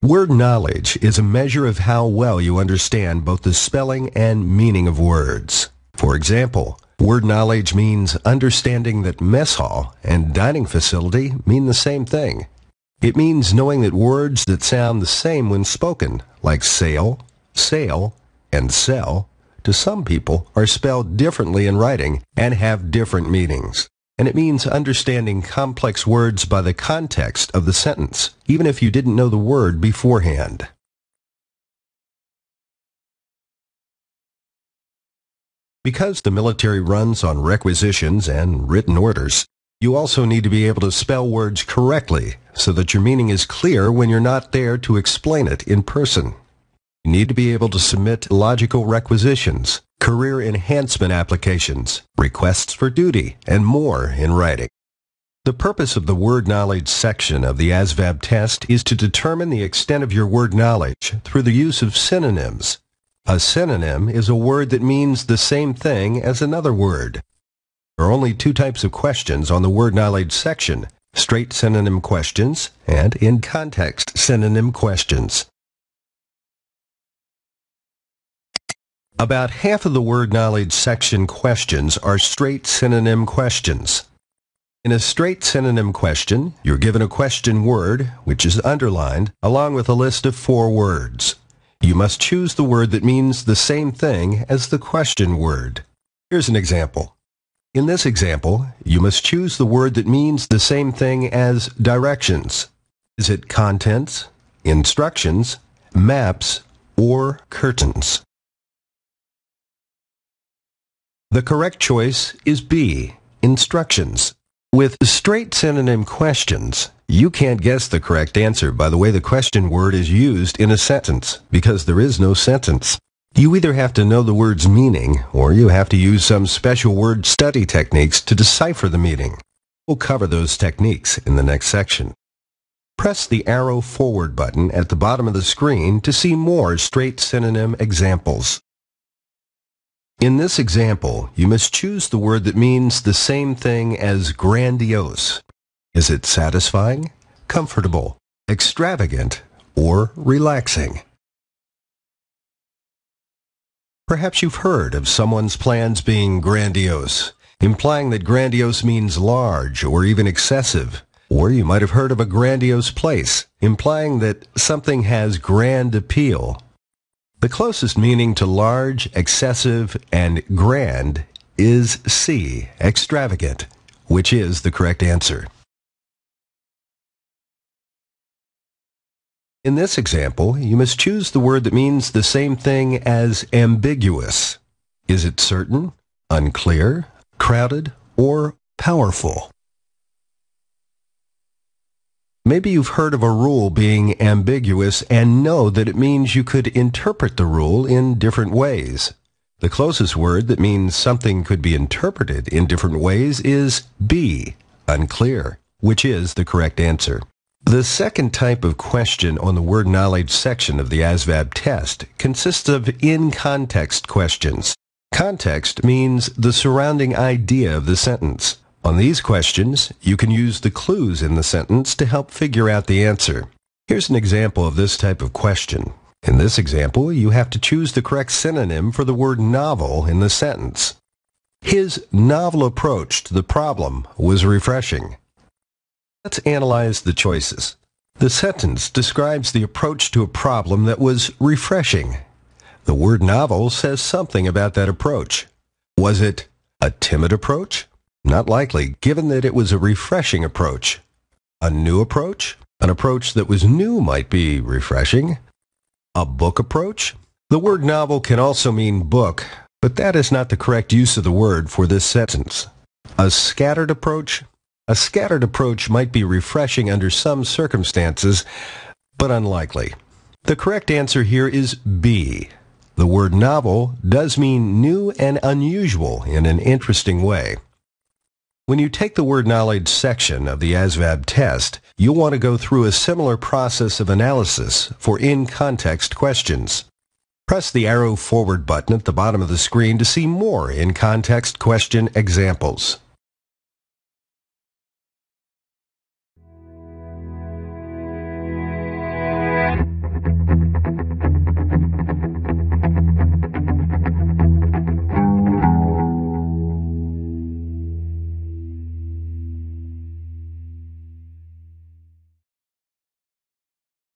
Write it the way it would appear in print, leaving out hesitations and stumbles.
Word knowledge is a measure of how well you understand both the spelling and meaning of words. For example, word knowledge means understanding that mess hall and dining facility mean the same thing. It means knowing that words that sound the same when spoken, like sale, and sell, to some people are spelled differently in writing and have different meanings. And it means understanding complex words by the context of the sentence, even if you didn't know the word beforehand. Because the military runs on requisitions and written orders, you also need to be able to spell words correctly so that your meaning is clear when you're not there to explain it in person. You need to be able to submit logical requisitions, career enhancement applications, requests for duty, and more in writing. The purpose of the word knowledge section of the ASVAB test is to determine the extent of your word knowledge through the use of synonyms. A synonym is a word that means the same thing as another word. There are only two types of questions on the word knowledge section: straight synonym questions and in-context synonym questions. About half of the word knowledge section questions are straight synonym questions. In a straight synonym question, you're given a question word, which is underlined, along with a list of 4 words. You must choose the word that means the same thing as the question word. Here's an example. In this example, you must choose the word that means the same thing as directions. Is it contents, instructions, maps, or curtains? The correct choice is B, instructions. With straight synonym questions, you can't guess the correct answer by the way the question word is used in a sentence, because there is no sentence. You either have to know the word's meaning, or you have to use some special word study techniques to decipher the meaning. We'll cover those techniques in the next section. Press the arrow forward button at the bottom of the screen to see more straight synonym examples. In this example, you must choose the word that means the same thing as grandiose. Is it satisfying, comfortable, extravagant, or relaxing? Perhaps you've heard of someone's plans being grandiose, implying that grandiose means large or even excessive. Or you might have heard of a grandiose place, implying that something has grand appeal. The closest meaning to large, excessive, and grand is C, extravagant, which is the correct answer. In this example, you must choose the word that means the same thing as ambiguous. Is it certain, unclear, crowded, or powerful? Maybe you've heard of a rule being ambiguous and know that it means you could interpret the rule in different ways. The closest word that means something could be interpreted in different ways is B, unclear, which is the correct answer. The second type of question on the word knowledge section of the ASVAB test consists of in-context questions. Context means the surrounding idea of the sentence. On these questions, you can use the clues in the sentence to help figure out the answer. Here's an example of this type of question. In this example, you have to choose the correct synonym for the word novel in the sentence. His novel approach to the problem was refreshing. Let's analyze the choices. The sentence describes the approach to a problem that was refreshing. The word novel says something about that approach. Was it a timid approach? Not likely, given that it was a refreshing approach. A new approach? An approach that was new might be refreshing. A book approach? The word novel can also mean book, but that is not the correct use of the word for this sentence. A scattered approach? A scattered approach might be refreshing under some circumstances, but unlikely. The correct answer here is B. The word novel does mean new and unusual in an interesting way. When you take the word knowledge section of the ASVAB test, you'll want to go through a similar process of analysis for in-context questions. Press the arrow forward button at the bottom of the screen to see more in-context question examples.